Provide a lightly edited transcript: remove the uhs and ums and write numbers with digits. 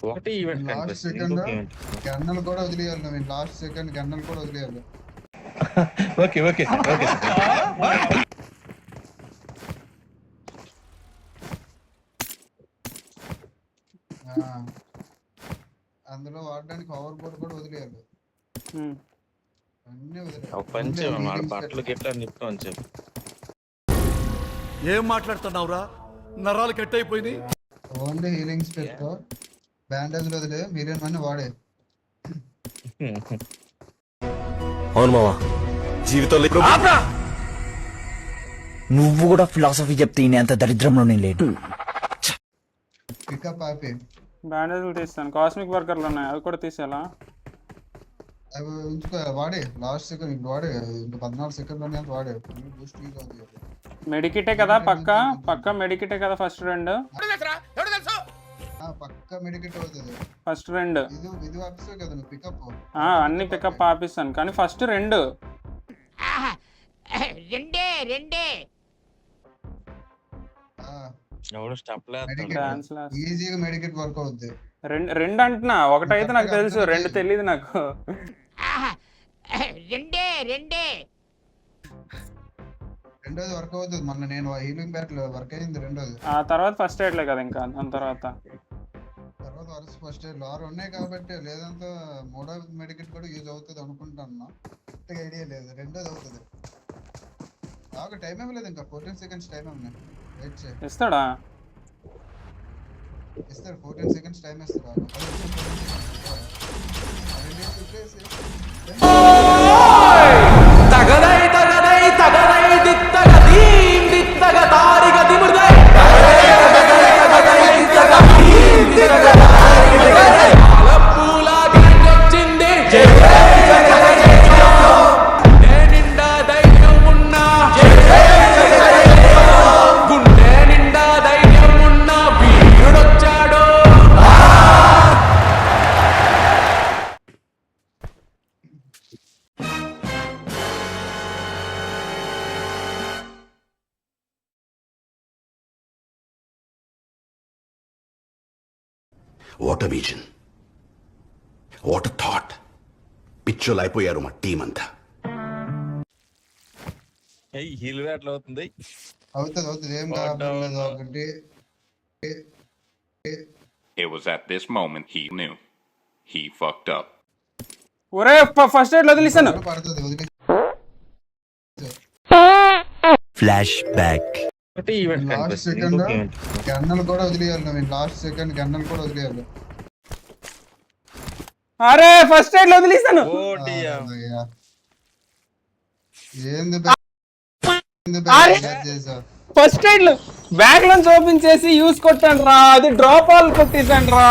ఒకటి event last కనిపిస్తుంది, second ఇంకొక ఈవెంట్. గన్నలు కూడా వదిలేయాలి నువ్వు. లాస్ట్ సెకండ్ గన్నలు కూడా వదిలేయాలి. Okay okay sir, okay sir. అందులో వాడడానికి పవర్ బోర్డ్ కూడా వదిలేయాలి. అన్ని ఒక పని చేయమని వాడు బట్టలు గిట్ల నిప్పుకొని చెప్పు. ఏం మాట్లాడుతున్నావురా? నరాలు కట్ అయిపోయింది. ఓన్లీ హీలింగ్స్ పెట్టుకో, బ్యాండేజ్ వదిలే, మీరేం అన్ని వాడే. అవును మావా, జీవితంలో నువ్వు కూడా ఫిలాసఫీ చెప్తే అంత దరిద్రంలో నేను లేను. పికప్ ఆపి బ్యాండేజ్లు తీస్తాను. కాస్మిక్ వర్కర్లు ఉన్నాయి, అవి కూడా తీసేయాలా? అవి ఉంచుకో, వాడే. లాస్ట్ సెకండ్ ఇప్పుడు వాడే, ఇంకా 14 సెకండ్లోనే అంత వాడే. బూస్ట్ యూజ్ అవుతుంది. మెడికిటే కదా పక్క మెడికిటే కదా ఫస్ట్ రెండు. పక్క మెడికెట్ అవుతుంది ఫస్ట్ రెండు. ఇది ఆపిస్తావు కదా నువ్వు పికప్. అన్ని పికప్ ఆపిస్తాను కానీ ఫస్ట్ రెండు. ఎవడు స్టెప్ ఈజీగా మెడికెట్ వర్క్ అవుద్ది. రెండు అంటున్నా, ఒకటైతే నాకు తెలుసు, రెండు తెలియదు నాకు. రెండోది వర్క్ అవుతుంది. మొన్న నేను హీలింగ్ బ్యాట్ లో వర్క్ అయింది రెండోది. ఆ తర్వాత ఫస్ట్ ఎయిడ్లే కదా, ఇంకా దాని తర్వాత వరుస ఫస్ట్ ఎయిడ్ ఆరు ఉన్నాయి కాబట్టి, లేదంతా మూడో మెడికెట్ కూడా యూజ్ అవుతుంది అనుకుంటున్నా. ఐడియా లేదు. రెండోది అవుతుంది. నాకు టైం ఇవ్వలేదు, ఇంకా 14 సెకండ్స్ టైం ఉన్నాయి. వెయిట్ చేయి. ఇస్తాడా? ఇస్తాడు. 14 సెకండ్స్ టైం ఇస్తాడు. What vision, what thought. పిచ్చోలు అయిపోయారు మా టీం అంతా. హీల్ బ్యాట్లు అవుతుంది. అవుతుంది ఏం కాదు. ఒకటి It was at this moment he knew. He fucked up. ఒరే ఫస్ట్ ఎయిడ్ వదిలేసాను. పడుతుంది. Flash back. ఒకటి ఈవెంట్ లాస్ట్ కనిపిస్తుంది, సెకండ్ ఇంకొక ఈవెంట్. గన్నలు కూడా వదిలేయాలి నువ్వు. లాస్ట్ సెకండ్ గన్నలు కూడా వదిలేయాలి. అరే ఫస్ట్ ఎయిడ్ వదిలేసాను. ఏంది ఫస్ట్ ఎయిడ్ బ్యాగ్ నుంచి ఓపెన్ చేసి యూస్ కొట్టాను రా, అది డ్రాప్ ఆల్ కొట్టేసాను రా.